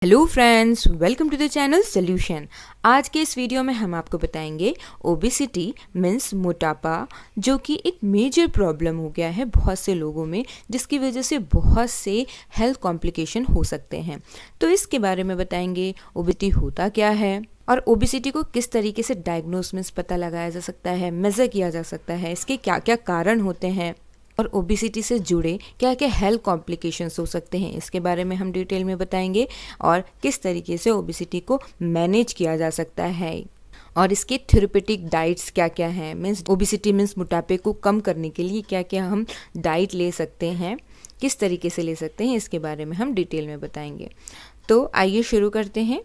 Hello friends, welcome to the channel solution. आज के इस वीडियो में हम आपको बताएंगे ओबेसिटी मीन्स मोटापा, जो कि एक मेजर प्रॉब्लम हो गया है बहुत से लोगों में, जिसकी वजह से बहुत से हेल्थ कॉम्प्लिकेशन हो सकते हैं। तो इसके बारे में बताएंगे ओबेसिटी होता क्या है और ओबेसिटी को किस तरीके से डायग्नोस मीन्स पता लगाया जा सकता है, मेज़र किया जा सकता है, इसके क्या क्या कारण होते हैं और ओबेसिटी से जुड़े क्या क्या हेल्थ कॉम्प्लिकेशंस हो सकते हैं, इसके बारे में हम डिटेल में बताएंगे और किस तरीके से ओबेसिटी को मैनेज किया जा सकता है और इसके थेरेपेटिक डाइट्स क्या क्या हैं। मीन्स ओबेसिटी मीन्स मोटापे को कम करने के लिए क्या क्या हम डाइट ले सकते हैं, किस तरीके से ले सकते हैं, इसके बारे में हम डिटेल में बताएंगे। तो आइए शुरू करते हैं।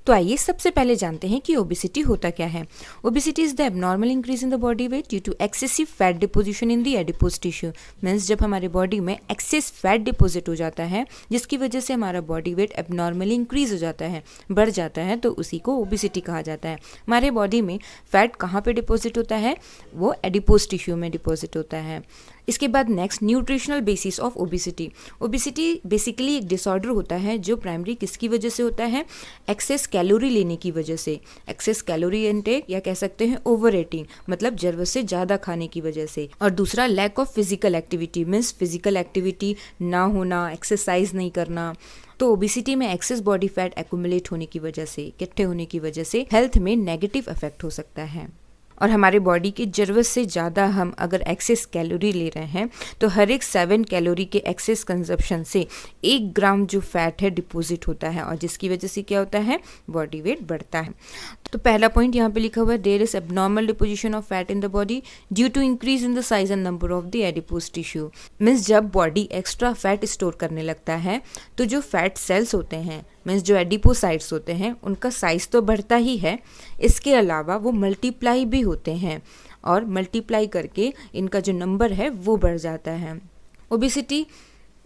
तो आइए सबसे पहले जानते हैं कि ओबेसिटी होता क्या है। Obesity is the abnormal increase in the body weight due to excessive fat deposition in the adipose tissue. Means जब हमारे बॉडी में एक्सेस फैट डिपोजिट हो जाता है, जिसकी वजह से हमारा बॉडी वेट एबनॉर्मली इंक्रीज हो जाता है, बढ़ जाता है, तो उसी को ओबेसिटी कहा जाता है। हमारे बॉडी में फैट कहाँ पे डिपोजिट होता है? वो एडिपोज टिश्यू में डिपोजिट होता है। इसके बाद next, nutritional basis of obesity. Obesity basically एक डिसऑर्डर होता है जो प्राइमरी किसकी वजह से होता है? एक्सेस कैलोरी लेने की वजह से। एक्सेस कैलोरी इनटेक या कह सकते हैं ओवर ईटिंग, मतलब जरूरत से ज़्यादा खाने की वजह से। और दूसरा, lack of physical activity, means physical activity ना होना, एक्सरसाइज नहीं करना। तो ओबेसिटी में एक्सेस बॉडी फैट एक्यूमुलेट होने की वजह से, इकट्ठे होने की वजह से हेल्थ में नेगेटिव इफेक्ट हो सकता है। और हमारे बॉडी की ज़रूरत से ज़्यादा हम अगर एक्सेस कैलोरी ले रहे हैं, तो हर एक 7 कैलोरी के एक्सेस कंजप्शन से 1 ग्राम जो फैट है डिपॉजिट होता है, और जिसकी वजह से क्या होता है? बॉडी वेट बढ़ता है। तो पहला पॉइंट यहाँ पे लिखा हुआ है, there is abnormal deposition of fat in the body due to increase in the size and number of the adipose tissue. Means जब बॉडी एक्स्ट्रा फैट स्टोर करने लगता है, तो जो फैट सेल्स होते हैं, मीन्स जो एडिपोसाइट्स होते हैं, उनका साइज तो बढ़ता ही है, इसके अलावा वो मल्टीप्लाई भी होते हैं, और मल्टीप्लाई करके इनका जो नंबर है वो बढ़ जाता है। ओबेसिटी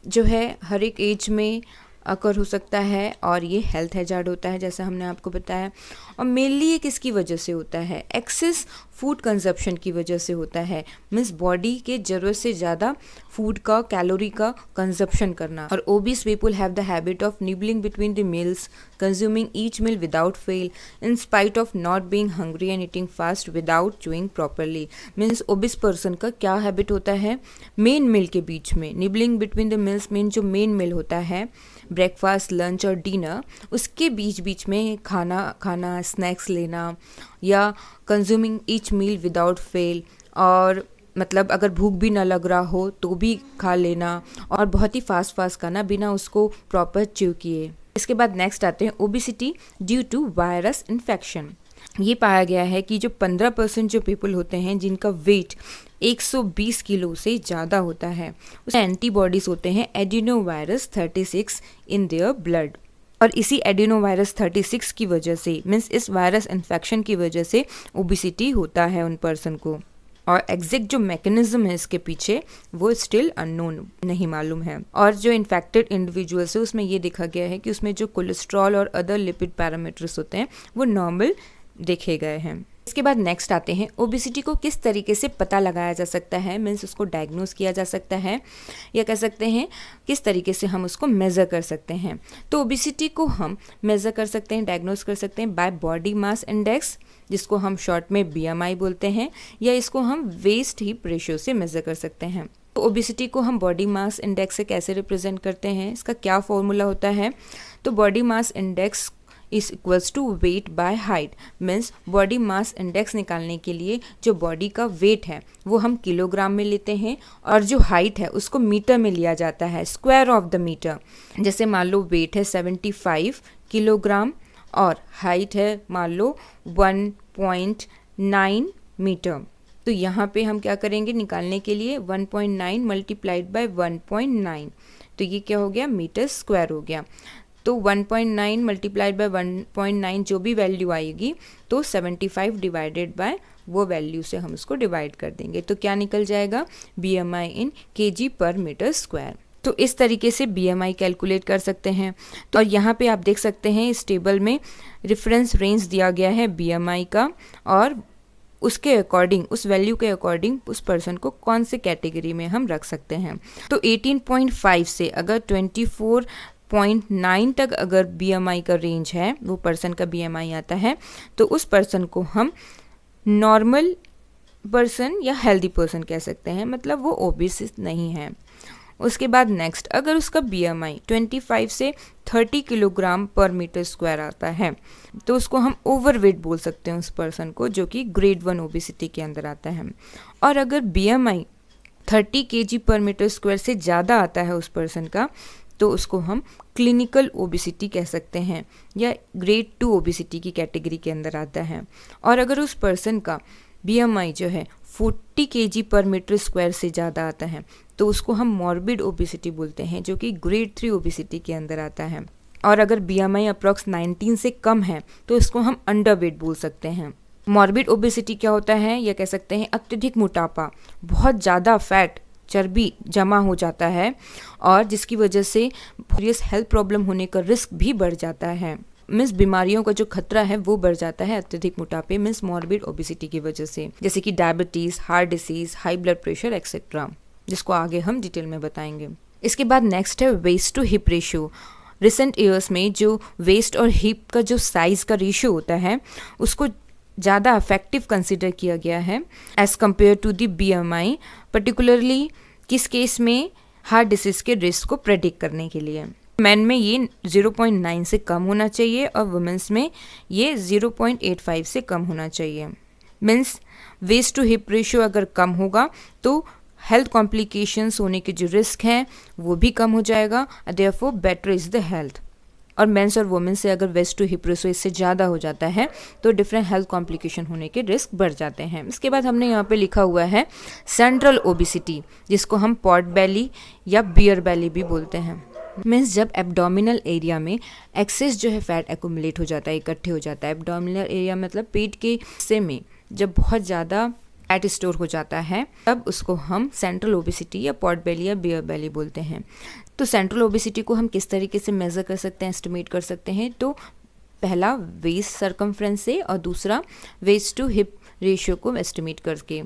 जो है हर एक एज में अकर हो सकता है, और ये हेल्थ हैजार्ड होता है जैसा हमने आपको बताया। और मेनली ये किसकी वजह से होता है? एक्सेस फूड कंजप्शन की वजह से होता है। मीन्स बॉडी के ज़रूरत से ज़्यादा फूड का, कैलोरी का कंजप्शन करना। और obese people have the habit of nibbling between the meals, consuming each meal without fail in spite of not being hungry and eating fast without chewing properly. Means obese person का क्या habit होता है? Main मील के बीच में, nibbling between the meals mean जो main मील होता है, breakfast, lunch और डिनर, उसके बीच बीच में खाना स्नैक्स लेना, या consuming each meal without fail, और मतलब अगर भूख भी ना लग रहा हो तो भी खा लेना, और बहुत ही फास्ट खाना बिना उसको प्रॉपर च्यू किए। इसके बाद नेक्स्ट आते हैं obesity due to virus infection. ये पाया गया है कि जो 15% जो पीपल होते हैं जिनका वेट 120 किलो से ज़्यादा होता है, उसमें एंटीबॉडीज़ होते हैं एडिनोवायरस 36 इन देयर ब्लड। और इसी एडिनोवायरस 36 की वजह से, मीन्स इस वायरस इन्फेक्शन की वजह से ओबेसिटी होता है उन पर्सन को। और एग्जैक्ट जो मैकेनिज्म है इसके पीछे वो स्टिल अननोन, नहीं मालूम है। और जो इन्फेक्टेड इंडिविजुअल्स है उसमें ये देखा गया है कि उसमें जो कोलेस्ट्रॉल और अदर लिपिड पैरामीटर्स होते हैं वो नॉर्मल देखे गए हैं। इसके बाद नेक्स्ट आते हैं, ओबेसिटी को किस तरीके से पता लगाया जा सकता है, मीन्स उसको डायग्नोस किया जा सकता है, या कह सकते हैं किस तरीके से हम उसको मेज़र कर सकते हैं। तो ओबेसिटी को हम मेज़र कर सकते हैं, डायग्नोस कर सकते हैं बाय बॉडी मास इंडेक्स, जिसको हम शॉर्ट में BMI बोलते हैं, या इसको हम वेस्ट हीप रेशियो से मेज़र कर सकते हैं। तो ओबेसिटी को हम बॉडी मास इंडेक्स से कैसे रिप्रेजेंट करते हैं, इसका क्या फॉर्मूला होता है? तो body mass index is equals to weight by height. Means body mass index निकालने के लिए जो बॉडी का वेट है वो हम किलोग्राम में लेते हैं, और जो हाइट है उसको मीटर में लिया जाता है, स्क्वायर ऑफ द मीटर। जैसे मान लो वेट है 75 किलोग्राम और हाइट है मान लो 1.9 मीटर, तो यहाँ पे हम क्या करेंगे निकालने के लिए 1.9 मल्टीप्लाइड बाय 1.9, तो ये क्या हो गया? मीटर स्क्वायर हो गया। तो 1.9 मल्टीप्लाइड बाय 1.9 जो भी वैल्यू आएगी, तो 75 डिवाइडेड बाय वो वैल्यू से हम उसको डिवाइड कर देंगे, तो क्या निकल जाएगा? BMI इन kg पर मीटर स्क्वायर। तो इस तरीके से BMI कैलकुलेट कर सकते हैं। तो और यहाँ पे आप देख सकते हैं इस टेबल में रेफरेंस रेंज दिया गया है BMI का, और उसके अकॉर्डिंग, उस वैल्यू के अकॉर्डिंग उस पर्सन को कौन से कैटेगरी में हम रख सकते हैं। तो 18.5 से अगर 24 0.9 तक अगर BMI का रेंज है, वो पर्सन का BMI आता है, तो उस पर्सन को हम नॉर्मल पर्सन या हेल्दी पर्सन कह सकते हैं, मतलब वो ओबीस नहीं है। उसके बाद नेक्स्ट, अगर उसका BMI 25 से 30 किलोग्राम पर मीटर स्क्वायर आता है, तो उसको हम ओवरवेट बोल सकते हैं उस पर्सन को, जो कि ग्रेड 1 ओबेसिटी के अंदर आता है। और अगर BMI 30 kg पर मीटर स्क्वायर से ज़्यादा आता है उस पर्सन का, तो उसको हम क्लिनिकल ओबेसिटी कह सकते हैं या ग्रेड 2 ओबेसिटी की कैटेगरी के अंदर आता है। और अगर उस पर्सन का BMI जो है 40 kg पर मीटर स्क्वायर से ज़्यादा आता है, तो उसको हम मॉर्बिड ओबेसिटी बोलते हैं, जो कि ग्रेड 3 ओबेसिटी के अंदर आता है। और अगर BMI अप्रॉक्स 19 से कम है, तो इसको हम अंडरवेट बोल सकते हैं। मॉर्बिड ओबेसिटी क्या होता है, या कह सकते हैं अत्यधिक मोटापा, बहुत ज़्यादा फैट चर्बी जमा हो जाता है, और जिसकी वजह से सीरियस हेल्थ प्रॉब्लम होने का रिस्क भी बढ़ जाता है। मीन्स बीमारियों का जो खतरा है वो बढ़ जाता है अत्यधिक मोटापे मीन्स मॉर्बिड ओबेसिटी की वजह से, जैसे कि diabetes, heart disease, high blood pressure etcetera, जिसको आगे हम डिटेल में बताएंगे। इसके बाद नेक्स्ट है waist to hip ratio. Recent years में जो वेस्ट और हिप का जो साइज़ का रेशियो होता है, उसको ज़्यादा इफेक्टिव कंसिडर किया गया है as compare to the BMI, particularly किस केस में, हार्ट डिसीज़ के रिस्क को प्रेडिक्ट करने के लिए। मैन में ये 0.9 से कम होना चाहिए और वुमेंस में ये 0.85 से कम होना चाहिए। Means waist to hip ratio अगर कम होगा तो हेल्थ कॉम्प्लिकेशंस होने के जो रिस्क हैं वो भी कम हो जाएगा, therefore better is the health. और मेंस और वुमेन से अगर वेस्ट टू हिप रेशियो इससे ज़्यादा हो जाता है तो डिफरेंट हेल्थ कॉम्प्लिकेशन होने के रिस्क बढ़ जाते हैं। इसके बाद हमने यहाँ पे लिखा हुआ है सेंट्रल ओबेसिटी, जिसको हम पॉट बेली या बियर बेली भी बोलते हैं। मीन्स जब एब्डोमिनल एरिया में एक्सेस जो है फैट एक्यूमुलेट हो जाता है, इकट्ठे हो जाता है। एब्डोमिनल एरिया मतलब पेट के हिस्से में जब बहुत ज़्यादा फैट स्टोर हो जाता है, तब उसको हम सेंट्रल ओबेसिटी या पॉट बेली या बियर बेली बोलते हैं। तो सेंट्रल ओबेसिटी को हम किस तरीके से मेज़र कर सकते हैं, एस्टिमेट कर सकते हैं? तो पहला वेस्ट सरकमफ्रेंस से और दूसरा वेस्ट टू हिप रेशियो को एस्टिमेट करके।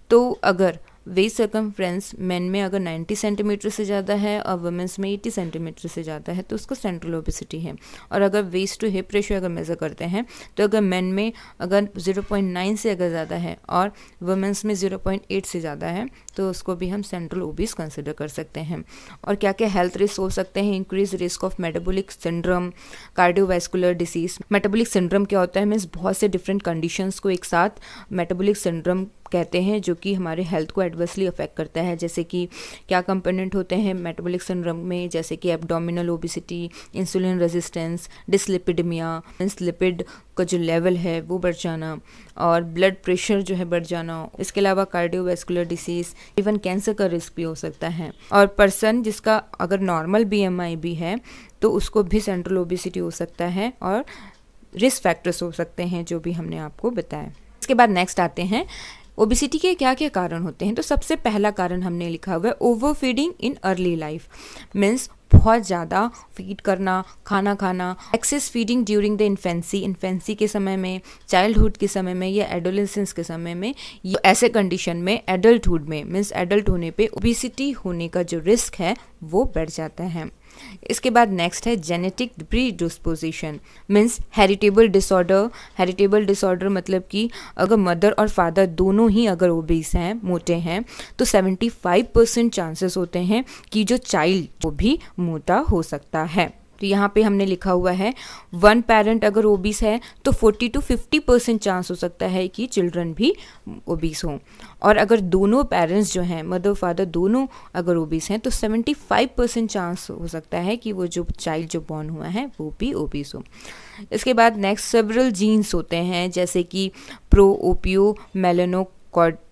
तो अगर वेस्ट सरकमफ्रेंस मेन में अगर 90 सेंटीमीटर से ज़्यादा है और वुमेंस में 80 सेंटीमीटर से ज़्यादा है, तो उसको सेंट्रल ओबेसिटी है। और अगर वेस्ट टू हिप रेशियो अगर मेज़र करते हैं, तो अगर मेन में अगर 0.9 से अगर ज़्यादा है और वुमेंस में 0.8 से ज़्यादा है, तो उसको भी हम सेंट्रल ओबीस कंसिडर कर सकते हैं। और क्या क्या हेल्थ रिस्क हो सकते हैं? Increase risk of metabolic syndrome, cardiovascular disease. Metabolic syndrome क्या होता है? मीन्स बहुत से डिफरेंट कंडीशंस को एक साथ मेटाबॉलिक सिंड्रोम कहते हैं, जो कि हमारे हेल्थ को एडवर्सली अफेक्ट करता है। जैसे कि क्या कंपोनेंट होते हैं मेटाबॉलिक सिंड्रोम में, जैसे कि abdominal obesity, insulin resistance, dyslipidemia, means lipid का जो लेवल है वो बढ़ जाना, और ब्लड प्रेशर जो है बढ़ जाना। इसके अलावा कार्डियोवैस्कुलर डिसीज, इवन कैंसर का रिस्क भी हो सकता है। और पर्सन जिसका अगर नॉर्मल BMI भी है, तो उसको भी सेंट्रल ओबेसिटी हो सकता है, और रिस्क फैक्टर्स हो सकते हैं जो भी हमने आपको बताया। इसके बाद नेक्स्ट आते हैं ओबेसिटी के क्या क्या कारण होते हैं। तो सबसे पहला कारण हमने लिखा हुआ है over feeding in early life. Means बहुत ज़्यादा फीड करना, खाना खाना, excess feeding during the infancy के समय में, चाइल्डहुड के समय में या एडोलेसेंस के समय में। ऐसे कंडीशन में एडल्टहुड में मीन्स एडल्ट होने पे ओबेसिटी होने का जो रिस्क है वो बढ़ जाता है। इसके बाद नेक्स्ट है genetic predisposition, means heritable disorder. Heritable disorder मतलब कि अगर मदर और फादर दोनों ही अगर ओबीस हैं, मोटे हैं, तो 75% चांसेस होते हैं कि जो चाइल्ड वो भी मोटा हो सकता है। तो यहाँ पे हमने लिखा हुआ है वन पेरेंट अगर ओबीस है तो 40 to 50% चांस हो सकता है कि चिल्ड्रन भी ओबीस हों। और अगर दोनों पेरेंट्स जो हैं, मदर फादर दोनों अगर ओबीस हैं, तो 75% चांस हो सकता है कि वो जो चाइल्ड जो बॉर्न हुआ है वो भी ओबीस हो। इसके बाद नेक्स्ट सेवरल जीन्स होते हैं, जैसे कि प्रो ओपियो मेलानोकॉर्टिन,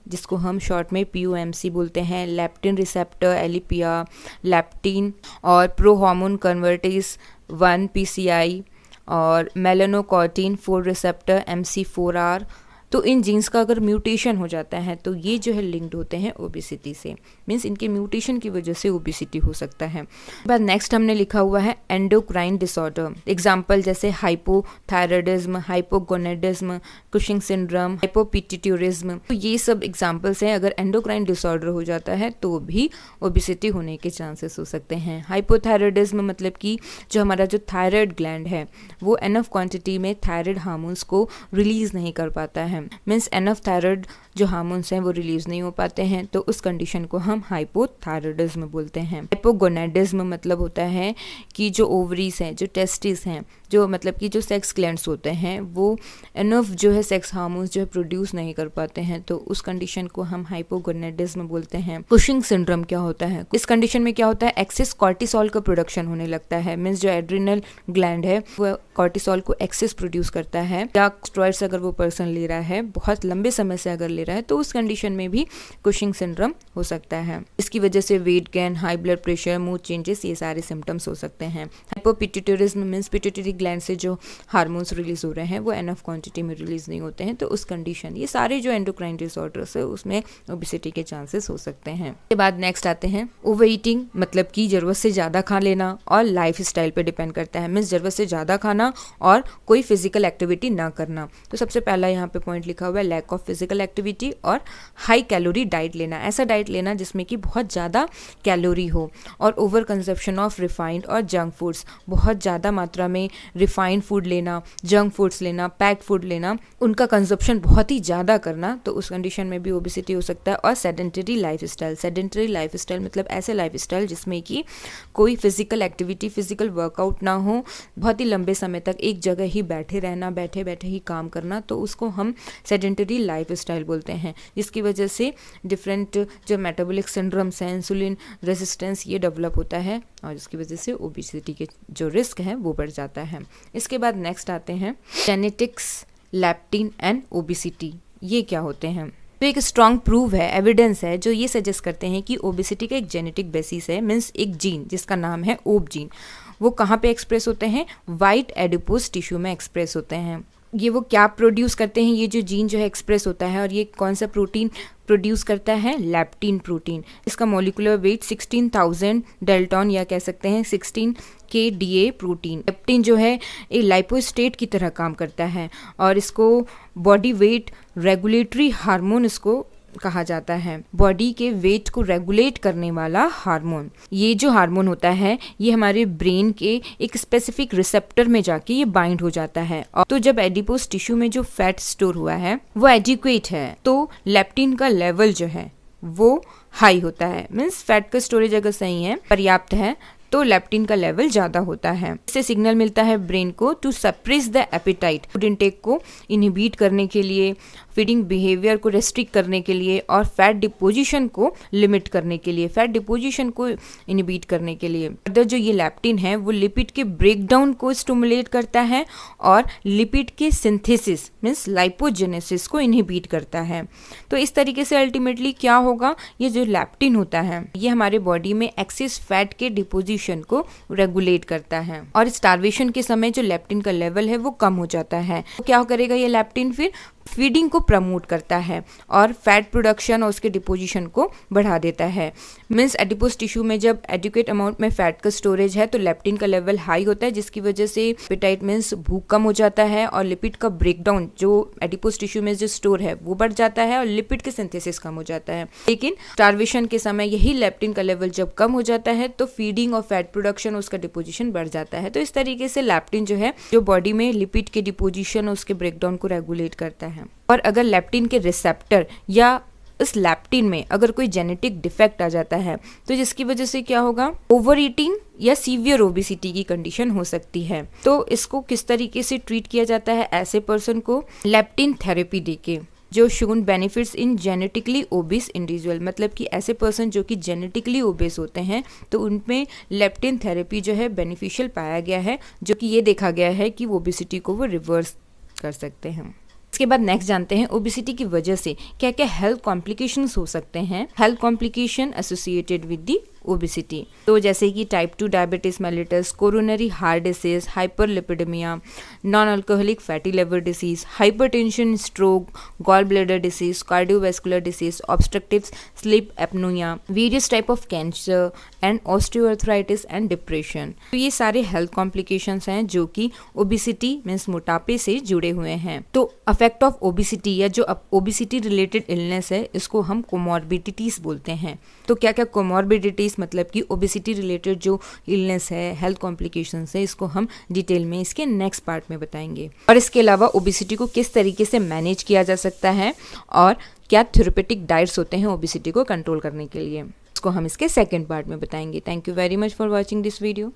जिसको हम शॉर्ट में POMC बोलते हैं, लेप्टिन रिसेप्टर एलिपिया, लेप्टिन, और प्रो हार्मोन कन्वर्टेज 1 PCI, और मेलानोकॉर्टिन 4 रिसेप्टर MC4R। तो इन जीन्स का अगर म्यूटेशन हो जाता है तो ये जो है लिंक्ड होते हैं ओबेसिटी से, मीन्स इनके म्यूटेशन की वजह से ओबेसिटी हो सकता है। बाद नेक्स्ट हमने लिखा हुआ है एंडोक्राइन डिसऑर्डर, एग्जाम्पल जैसे hypothyroidism, hypogonadism, Cushing syndrome, hypopituitarism, तो ये सब एग्जाम्पल्स हैं। अगर एंडोक्राइन डिसऑर्डर हो जाता है तो भी ओबेसिटी होने के चांसेस हो सकते हैं। हाइपोथायराइडिज्म मतलब कि जो हमारा जो थायराइड ग्लैंड है वो एनफ क्वांटिटी में थायराइड हार्मोन्स को रिलीज नहीं कर पाता है, मीन्स एनफ थायराइड जो हार्मोन्स हैं वो रिलीज नहीं हो पाते हैं, तो उस कंडीशन को हम हाइपोथायराइडिज्म बोलते हैं। हाइपोगोनेडिज्म मतलब होता है कि जो ओवरीज हैं, जो टेस्टिस हैं, जो मतलब कि जो सेक्स ग्लैंड्स होते हैं वो एनफ जो है सेक्स हार्मोन्स जो है प्रोड्यूस नहीं कर पाते हैं, तो उस कंडीशन को हम हाइपोगोनेडिज्म बोलते हैं। कुशिंग सिंड्रोम क्या होता है? इस कंडीशन में क्या होता है, एक्सेस कॉर्टिसोल का प्रोडक्शन होने लगता है, मीन्स जो एड्रिनल ग्लैंड है वो कॉर्टिसोल को एक्सेस प्रोड्यूस करता है, या स्टेरॉइड्स अगर वो पर्सन ले रहा है बहुत लंबे समय से अगर ले रहा है तो उस कंडीशन में भी कुशिंग सिंड्रोम हो सकता है। इसकी वजह से weight gain, high blood pressure, mood changes, ये सारे सिम्टम्स हो सकते हैं। हाइपोपिट्यूटरिज्म मीन्स पिट्यूटरी ग्लैंड से जो हार्मोन्स रिलीज हो रहे हैं वो एनफ क्वांटिटी में रिलीज नहीं होते हैं, तो उस कंडीशन, ये सारे जो एंडोक्राइन डिसऑर्डर्स है उसमें ओबेसिटी के चांसेस हो सकते हैं। इसके बाद नेक्स्ट आते हैं ओवर ईटिंग, मतलब कि जरूरत से ज़्यादा खा लेना और लाइफ स्टाइल पर डिपेंड करता है, मीन्स जरूरत से ज़्यादा खाना और कोई फिजिकल एक्टिविटी ना करना। तो सबसे पहला यहाँ पे पॉइंट लिखा हुआ है लैक ऑफ फिजिकल एक्टिविटी और हाई कैलोरी डाइट लेना, ऐसा डाइट लेना जिसमें कि बहुत ज़्यादा कैलोरी हो, और ओवर कंजप्शन ऑफ रिफाइंड और जंक फूड्स, बहुत ज़्यादा मात्रा में रिफाइंड फूड लेना, जंक फूड्स लेना, पैक्ड फूड लेना, उनका कंजप्शन बहुत ही ज़्यादा करना, तो उस कंडीशन में भी ओबेसिटी हो सकता है। और सेडेंटरी लाइफस्टाइल, सेडेंटरी लाइफस्टाइल मतलब ऐसे लाइफस्टाइल जिसमें कि कोई फिजिकल एक्टिविटी, फिजिकल वर्कआउट ना हो, बहुत ही लंबे समय तक एक जगह ही बैठे रहना, बैठे बैठे ही काम करना, तो उसको हम सेडेंटरी लाइफस्टाइल बोलते हैं, जिसकी वजह से डिफरेंट जो मेटाबॉलिक सिंड्रोम्स हैं, इंसुलिन रेजिस्टेंस, ये डेवलप होता है और इसकी वजह से ओबेसिटी के जो रिस्क है वो बढ़ जाता है। इसके बाद नेक्स्ट आते हैं जेनेटिक्स, लैप्टिन एंड ओबेसिटी, ये क्या होते हैं? तो एक स्ट्रॉन्ग प्रूव है, एविडेंस है जो ये सजेस्ट करते हैं कि ओबेसिटी का एक जेनेटिक बेसिस है, मीन्स एक जीन जिसका नाम है ओब जीन, वो कहाँ पे एक्सप्रेस होते हैं? वाइट एडिपोज टिश्यू में एक्सप्रेस होते हैं। ये वो क्या प्रोड्यूस करते हैं? ये जो जीन जो है एक्सप्रेस होता है, और ये कौन सा प्रोटीन प्रोड्यूस करता है? लैप्टिन प्रोटीन। इसका मॉलिक्यूलर वेट 16,000 डेल्टॉन या कह सकते हैं 16 kDa प्रोटीन। लैप्टिन जो है एक लाइपोस्टेट की तरह काम करता है और इसको बॉडी वेट रेगुलेटरी हार्मोन इसको कहा जाता है, बॉडी के वेट को रेगुलेट करने वाला हार्मोन। ये जो हार्मोन होता है ये हमारे ब्रेन के एक स्पेसिफिक रिसेप्टर में जाके ये बाइंड हो जाता है, और तो जब एडिपोज टिश्यू में जो फैट स्टोर हुआ है वो एडिक्वेट है तो लैप्टिन का लेवल जो है वो हाई होता है, मीन्स फैट का स्टोरेज अगर सही है, पर्याप्त है, तो लैप्टिन का लेवल ज़्यादा होता है। इससे सिग्नल मिलता है ब्रेन को to suppress the appetite, food intake को इनहिबिट करने के लिए, फीडिंग बिहेवियर को रेस्ट्रिक्ट करने के लिए, और फैट डिपोजिशन को लिमिट करने के लिए, फैट डिपोजिशन को इनहिबिट करने के लिए। अदर जो ये लैप्टिन है वो लिपिड के ब्रेकडाउन को स्टिमुलेट करता है और लिपिड के सिंथेसिस मीन्स लाइपोजेनेसिस को इनहिबिट करता है। तो इस तरीके से अल्टीमेटली क्या होगा, ये जो लैप्टिन होता है ये हमारे बॉडी में एक्सेस फैट के डिपोजिशन को रेगुलेट करता है, और स्टार्वेशन के समय जो लैप्टिन का लेवल है वो कम हो जाता है। तो क्या करेगा ये लैप्टिन? फिर फीडिंग को प्रमोट करता है और फैट प्रोडक्शन और उसके डिपोजिशन को बढ़ा देता है। मीन्स एडिपोज टिश्यू में जब एडिक्वेट अमाउंट में फैट का स्टोरेज है तो लेप्टिन का लेवल हाई होता है, जिसकी वजह से एपेटाइट मीन्स भूख कम हो जाता है और लिपिड का ब्रेकडाउन जो एडिपोज टिश्यू में जो स्टोर है वो बढ़ जाता है और लिपिड के सिंथेसिस कम हो जाता है। लेकिन स्टार्वेशन के समय यही लेप्टिन का लेवल जब कम हो जाता है तो फीडिंग और फैट प्रोडक्शन उसका डिपोजिशन बढ़ जाता है। तो इस तरीके से लेप्टिन जो है जो बॉडी में लिपिड के डिपोजिशन और उसके ब्रेकडाउन को रेगुलेट करता है। और अगर लेप्टिन के रिसेप्टर या इस लैप्टिन में अगर कोई जेनेटिक डिफेक्ट आ जाता है तो जिसकी वजह से क्या होगा, ओवर ईटिंग या सीवियर ओबेसिटी की कंडीशन हो सकती है। तो इसको किस तरीके से ट्रीट किया जाता है ऐसे पर्सन को? लैप्टिन थेरेपी देके, जो shown benefits in genetically obese individual, मतलब कि ऐसे पर्सन जो कि जेनेटिकली ओबेस होते हैं तो उनमें लेप्टिन थेरेपी जो है बेनिफिशियल पाया गया है, जो कि ये देखा गया है कि ओबेसिटी को वो रिवर्स कर सकते हैं। इसके बाद नेक्स्ट जानते हैं ओबेसिटी की वजह से क्या क्या हेल्थ कॉम्प्लिकेशंस हो सकते हैं। Health complication associated with the obesity. तो जैसे कि type 2 diabetes mellitus, coronary heart disease, hyperlipidaemia, non alcoholic fatty liver disease, hypertension, stroke, gall bladder disease, cardiovascular disease, obstructive sleep apnoea, various type of cancer and osteoarthritis and depression. तो ये सारे health complications हैं जो कि obesity means मोटापे से जुड़े हुए हैं। तो अफेक्ट ऑफ ओबिसिटी या जो ओबिसिटी रिलेटेड इलनेस है इसको हम कोमॉर्बिडिटीज बोलते हैं। तो क्या क्या कोमॉर्बिडिटीज मतलब कि ओबिसिटी रिलेटेड जो इलनेस है, हेल्थ कॉम्प्लिकेशंस है, इसको हम डिटेल में इसके नेक्स्ट पार्ट में बताएंगे। और इसके अलावा ओबिसिटी को किस तरीके से मैनेज किया जा सकता है और क्या थेरेपेटिक डाइट्स होते हैं ओबिसिटी को कंट्रोल करने के लिए, इसको हम इसके सेकेंड पार्ट में बताएंगे। Thank you very much for watching this video.